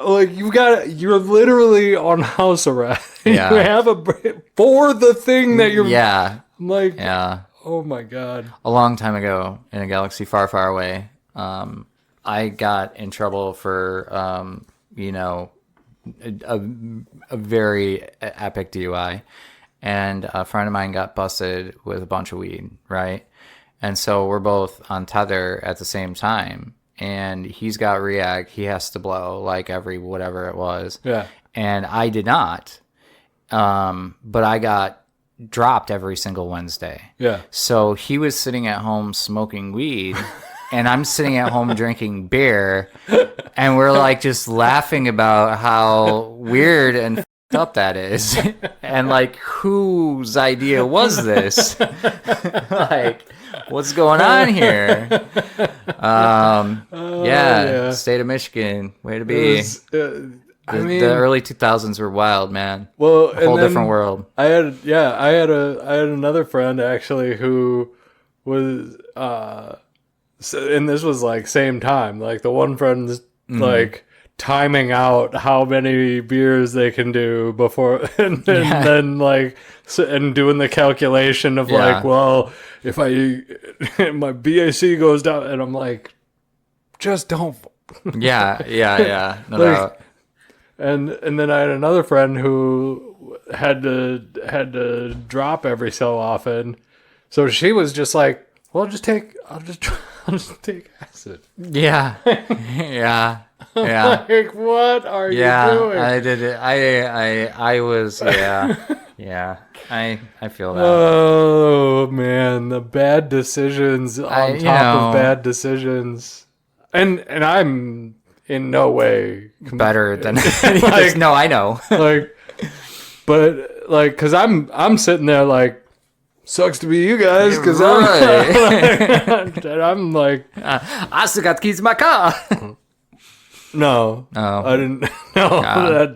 you're literally on house arrest. Yeah. You have for the thing that you're... Yeah. I'm like, Yeah. oh my God. A long time ago in a galaxy far, far away, I got in trouble for, a very epic DUI. And a friend of mine got busted with a bunch of weed, right? And so we're both on tether at the same time. And he's got REAC. He has to blow like every whatever it was. Yeah. And I did not. But I got dropped every single Wednesday. Yeah. So he was sitting at home smoking weed. And I'm sitting at home drinking beer. And we're like just laughing about how weird and up that is. And like, whose idea was this? Like, what's going on here? Yeah, state of Michigan, way to be. The early 2000s were wild, man. Well, a whole different world. I had another friend actually who was and this was like same time. Like the one friend's like timing out how many beers they can do before, and then like and doing the calculation of like, well, if my BAC goes down, and I'm like, just don't. Yeah. No like, doubt. And then I had another friend who had to drop every so often, so she was just like, well, I'll just take acid. Yeah. Like, what are you doing? I did it. I was, yeah. I feel that. Oh man, the bad decisions on top of bad decisions, and I'm in no way better than like, no, I know. Like, but like, cause I'm sitting there like, sucks to be you guys, because I'm like, I still got the keys to my car. No, I didn't. No,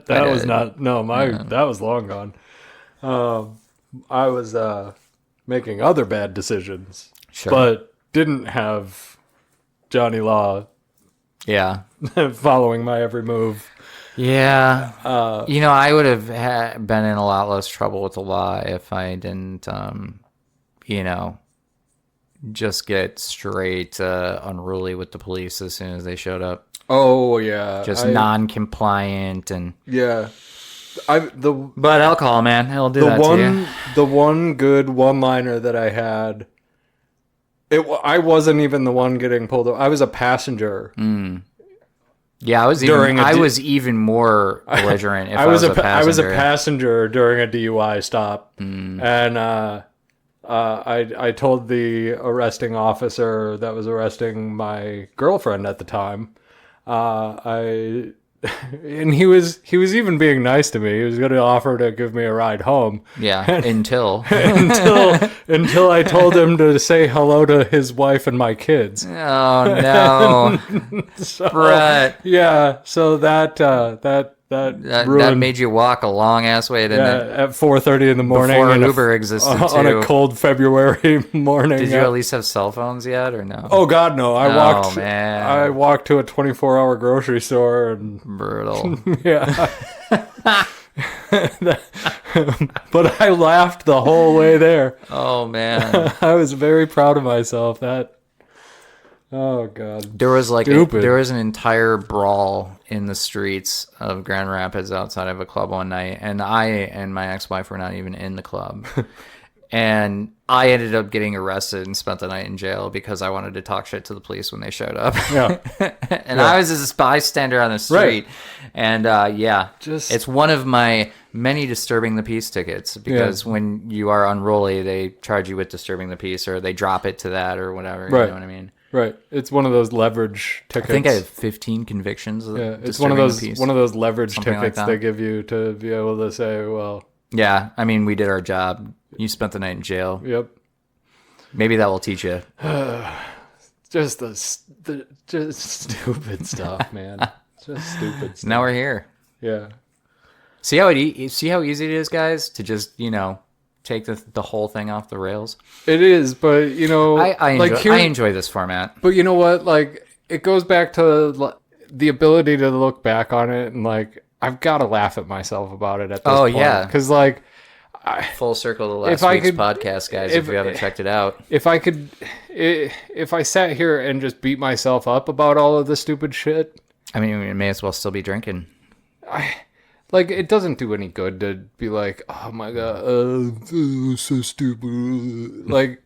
that was not. No, that was long gone. I was making other bad decisions, but didn't have Johnny Law. Yeah, following my every move. Yeah, I would have been in a lot less trouble with the law if I didn't, just get straight unruly with the police as soon as they showed up. Oh yeah, just non-compliant and but alcohol, man, it'll do that to you. The one good one-liner that I had, I wasn't even the one getting pulled over. I was a passenger. Yeah, I was even more belligerent. If I was a passenger. I was a passenger during a DUI stop, and I told the arresting officer that was arresting my girlfriend at the time. And he was even being nice to me. He was going to offer to give me a ride home. Yeah, until I told him to say hello to his wife and my kids. Oh no, so, Brett. Yeah, so that made you walk a long ass way, didn't it? At 4:30 in the morning, before Uber existed too. On a cold February morning. Did you at least have cell phones yet, or no? Oh God, no! Man. I walked to a 24-hour grocery store and brutal. Yeah. But I laughed the whole way there. Oh man, I was very proud of myself. Oh God. There was there was an entire brawl in the streets of Grand Rapids outside of a club one night, and I and my ex-wife were not even in the club. And I ended up getting arrested and spent the night in jail because I wanted to talk shit to the police when they showed up. Yeah. And I was just a bystander on the street. Right. And it's one of my many disturbing the peace tickets because when you are unruly, they charge you with disturbing the peace, or they drop it to that or whatever. Right. You know what I mean? Right. It's one of those leverage tickets. I think I have 15 convictions. Yeah, it's one of those leverage Something tickets like that. they give you to be able to say, well, Yeah, I mean, we did our job. You spent the night in jail. yep. Maybe that will teach you. Just just stupid stuff, man. Just stupid stuff. Now we're here. Yeah. See how easy it is, guys, to just take the whole thing off the rails. It is, but I enjoy this format. But you know what? Like, it goes back to the ability to look back on it, and like, I've got to laugh at myself about it at this point. Yeah, because like, full circle to last week's podcast, guys. If you haven't checked it out, if I sat here and just beat myself up about all of the stupid shit, I mean, we may as well still be drinking. Like, it doesn't do any good to be like, oh my god, so stupid. Like,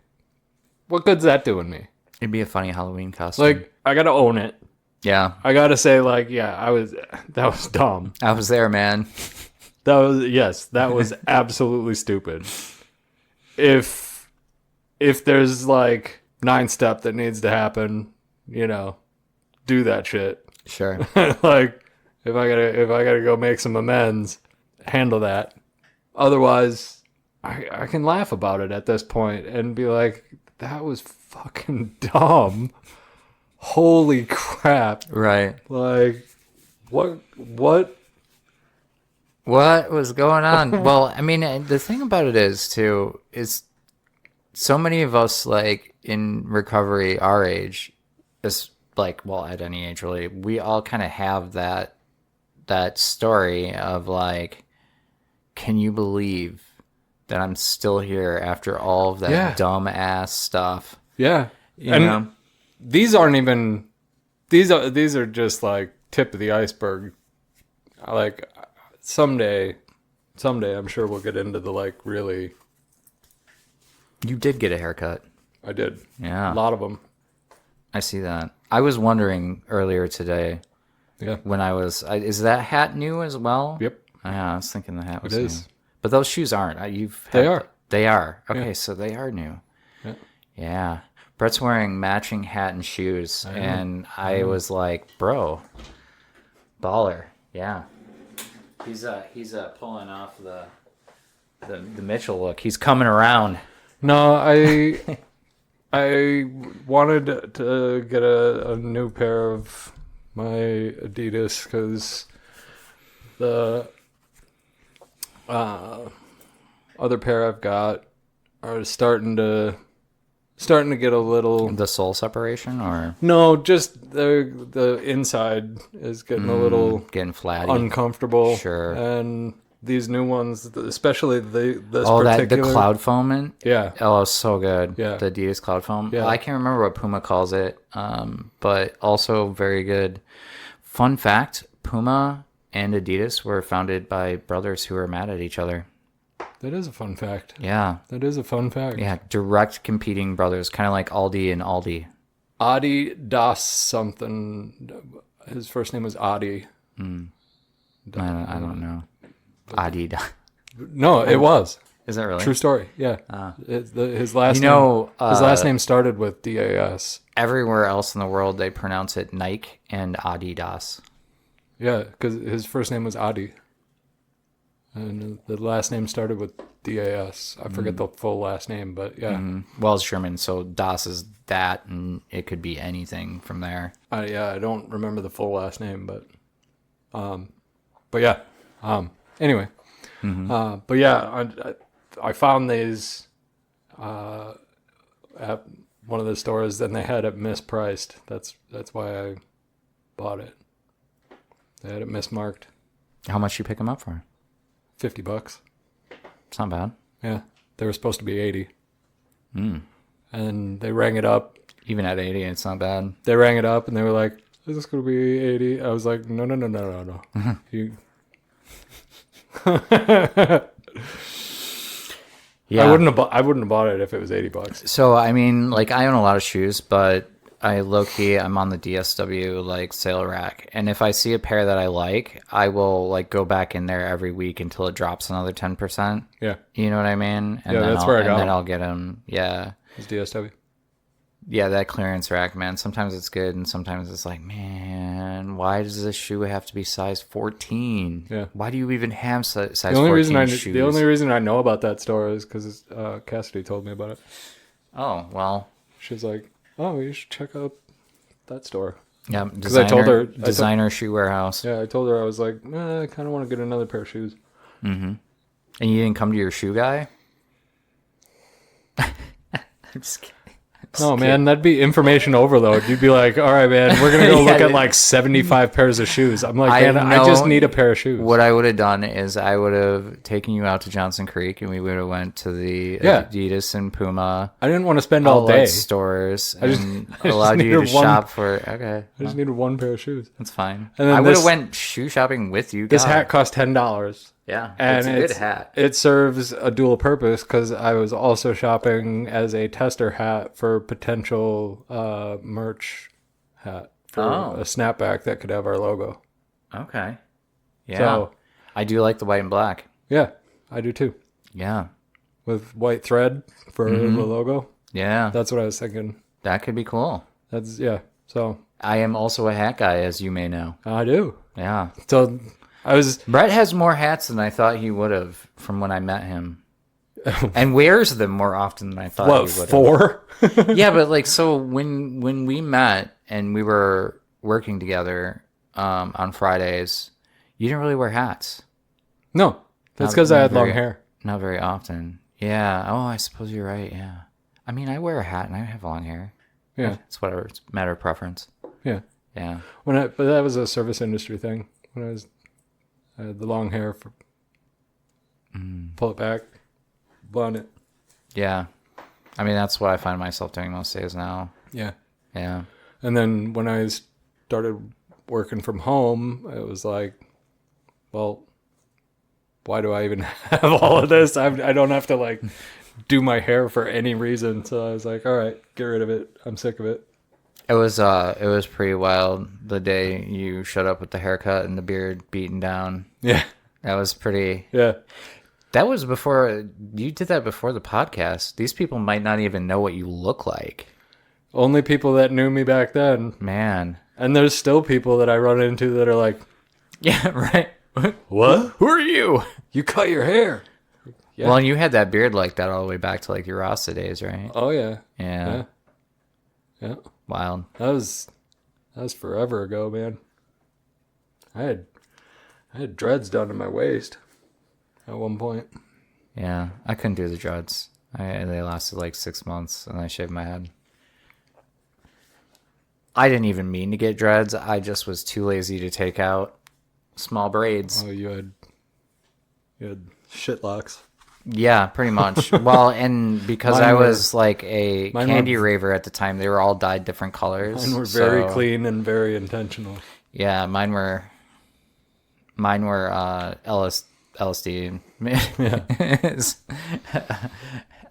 what good's that doing me? It'd be a funny Halloween costume. Like, I gotta own it. Yeah, I gotta say, like, yeah, that was dumb. I was there, man. That was absolutely stupid. If there's like 9-step that needs to happen, do that shit. Sure. Like, if I gotta go make some amends, handle that. Otherwise, I can laugh about it at this point and be like, that was fucking dumb. Holy crap. Right. Like, what was going on? Well, I mean, the thing about it is so many of us, like, in recovery, our age, is like, well, at any age really, we all kind of have that story of like, can you believe that I'm still here after all of that dumb ass stuff? Yeah. You know? These aren't even, these are just like tip of the iceberg. Like, someday I'm sure we'll get into the like really. You did get a haircut. I did. Yeah. A lot of them. I see that. I was wondering earlier today. Yeah. When is that hat new as well? Yep. Yeah, I was thinking the hat was It new. is. But those shoes aren't. They are. They are. Okay, Yeah. so they are new. Yeah. Yeah. Brett's wearing matching hat and shoes, and I was like, bro, baller. Yeah. He's pulling off the Mitchell look. He's coming around. No, I wanted to get a new pair of my Adidas because the other pair I've got are starting to get a little. The sole separation, or No, just the inside is getting a little getting flatty. uncomfortable. Sure. And these new ones, especially this the particular cloud foaming. Yeah. Oh, it's so good. Yeah. The Adidas cloud foam. Yeah. I can't remember what Puma calls it, but also very good. Fun fact: Puma and Adidas were founded by brothers who were mad at each other. That is a fun fact. Yeah. That is a fun fact. Yeah, direct competing brothers, kind of like Aldi and Aldi. Adi Das something. His first name was Adi. I don't know. Adi. No, it was. Is that really? True story. Yeah. His last name. His last name started with DAS. Everywhere else in the world, they pronounce it Nike and Adidas. Yeah, because his first name was Adi. And the last name started with DAS. I forget the full last name, but yeah. Well, it's German, so Das is that, and it could be anything from there. I don't remember the full last name, but yeah. Anyway, but yeah, I found these at one of the stores, and they had it mispriced. That's why I bought it. They had it mismarked. How much you pick them up for? $50. It's not bad. Yeah, they were supposed to be 80. And they rang it up. Even at 80, it's not bad. They rang it up, and they were like, "Is this going to be 80?" I was like, "No. You." Yeah, I wouldn't have bought it if it was $80. So I mean, like, I own a lot of shoes, but low-key, I'm on the DSW like sale rack, and if I see a pair that I like, I will like go back in there every week until it drops another 10%. Yeah. You know what I mean? And Yeah, then that's where I got them. I'll get them. Yeah. It's DSW. Yeah, that clearance rack, man. Sometimes it's good, and sometimes it's like, man, why does this shoe have to be size 14? Yeah. Why do you even have size 14 shoes? The only reason I know about that store is because Cassidy told me about it. Oh, well. She was like, "Oh, you should check out that store." Yeah, Because I told her designer shoe warehouse. Yeah, I told her I was like, I kind of want to get another pair of shoes. Mm-hmm. And you didn't come to your shoe guy? I'm just kidding. No, man, that'd be information overload. You'd be like, all right, man, we're going to go look at like 75 pairs of shoes. I'm like, man, I just need a pair of shoes. What I would have done is I would have taken you out to Johnson Creek and we would have went to the Adidas and Puma. I didn't want to spend all day. Stores and allowed you to shop for, okay. I just needed one pair of shoes. That's fine. And then I would have went shoe shopping with you. This hat cost $10. Yeah, and it's a good hat. It serves a dual purpose because I was also shopping as a tester hat for potential merch hat for a snapback that could have our logo. Okay. Yeah. So, I do like the white and black. Yeah, I do too. Yeah. With white thread for the logo. Yeah. That's what I was thinking. That could be cool. So I am also a hat guy, as you may know. I do. Yeah. So Brett has more hats than I thought he would have from when I met him, and wears them more often than I thought he would. 4? Yeah, but like so when we met and we were working together on Fridays, you didn't really wear hats. No, that's because I had long hair. Not very often. Yeah. Oh, I suppose you're right. Yeah. I mean, I wear a hat and I have long hair. Yeah. It's whatever. It's a matter of preference. Yeah. Yeah. But that was a service industry thing. When I had the long hair for pull it back, blonde it. Yeah. I mean, that's what I find myself doing most days now. Yeah. Yeah. And then when I started working from home, it was like, well, why do I even have all of this? I don't have to like do my hair for any reason. So I was like, all right, get rid of it. I'm sick of it. It was pretty wild the day you showed up with the haircut and the beard beaten down. Yeah. That was pretty. Yeah. That was before you did that before the podcast. These people might not even know what you look like. Only people that knew me back then. Man. And there's still people that I run into that are like, yeah, right. What? Who are you? You cut your hair. Yeah. Well, and you had that beard like that all the way back to like your Rasta days, right? Oh yeah. Yeah. Yeah. Wild. That was forever ago, man. I had dreads done to my waist at one point. Yeah, I couldn't do the dreads. They lasted like 6 months, and I shaved my head. I didn't even mean to get dreads. I just was too lazy to take out small braids. Oh, you had shit locks. Yeah, pretty much. Well, and because I was like a candy raver at the time, they were all dyed different colors. Mine were very clean and very intentional. Yeah, mine were LSD. Yeah.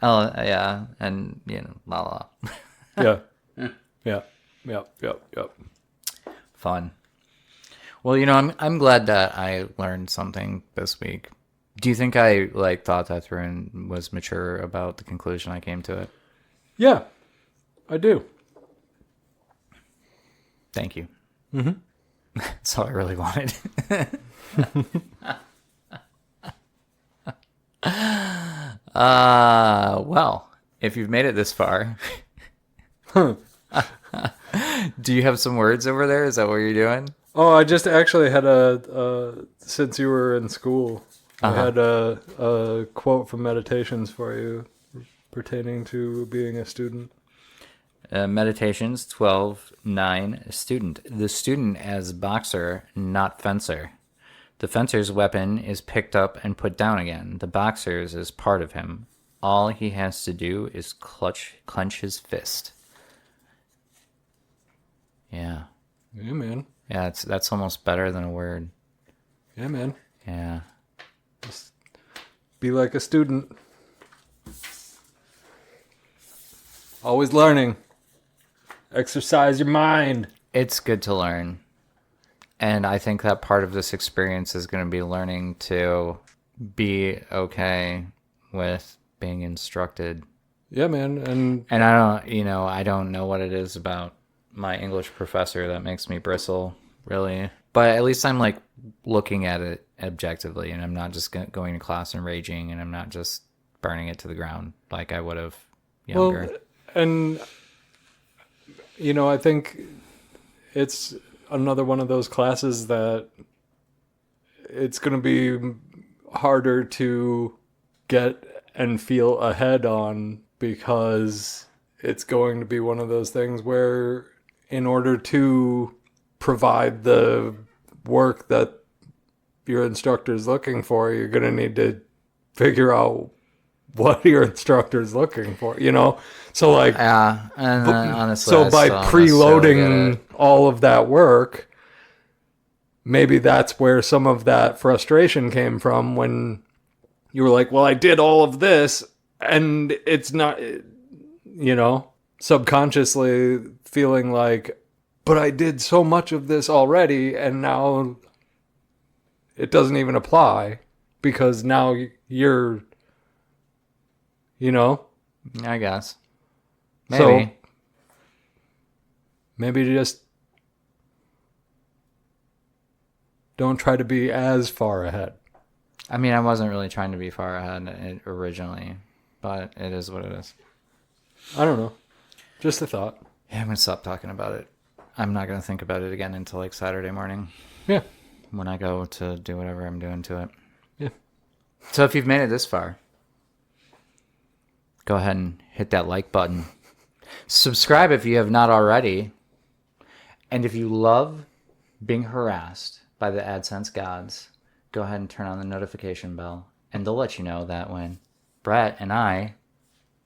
Yeah, and la la. Yeah. Yep. Fun. Well, I'm glad that I learned something this week. Do you think I thought that through and was mature about the conclusion I came to it? Yeah, I do. Thank you. Mm-hmm. That's all I really wanted. Well, if you've made it this far, do you have some words over there? Is that what you're doing? Oh, I just actually had since you were in school, I had a quote from Meditations for you pertaining to being a student. Meditations 12:9. Student. The student as boxer, not fencer. The fencer's weapon is picked up and put down again. The boxer's is part of him. All he has to do is clench his fist. Yeah. Yeah, man. Yeah, that's almost better than a word. Yeah, man. Yeah. Just be like a student. Always learning. Exercise your mind. It's good to learn. And I think that part of this experience is going to be learning to be okay with being instructed. Yeah, man. And I don't know what it is about my English professor that makes me bristle, really. But at least I'm like looking at it objectively, and I'm not just going to class and raging, and I'm not just burning it to the ground like I would have younger. Well, and I think it's another one of those classes that it's going to be harder to get and feel ahead on, because it's going to be one of those things where in order to provide the work that your instructor is looking for, you're going to need to figure out what your instructor is looking for, So like, Yeah, and honestly, so I by still don't necessarily get preloading it. all of that work, maybe that's where some of that frustration came from, when you were like, well, I did all of this and it's not, subconsciously feeling like, but I did so much of this already and now it doesn't even apply because now you're, I guess So maybe. maybe just don't try to be as far ahead. I mean, I wasn't really trying to be far ahead originally, but it is what it is. I don't know. Just a thought. Yeah, I'm gonna stop talking about it. I'm not gonna think about it again until like Saturday morning Yeah. when I go to do whatever I'm doing to it. Yeah. So if you've made it this far, go ahead and hit that like button. Subscribe if you have not already. And if you love being harassed by the AdSense gods, go ahead and turn on the notification bell. And they'll let you know that when Brett and I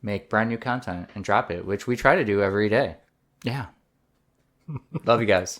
make brand new content and drop it, which we try to do every day. Yeah. Love you guys.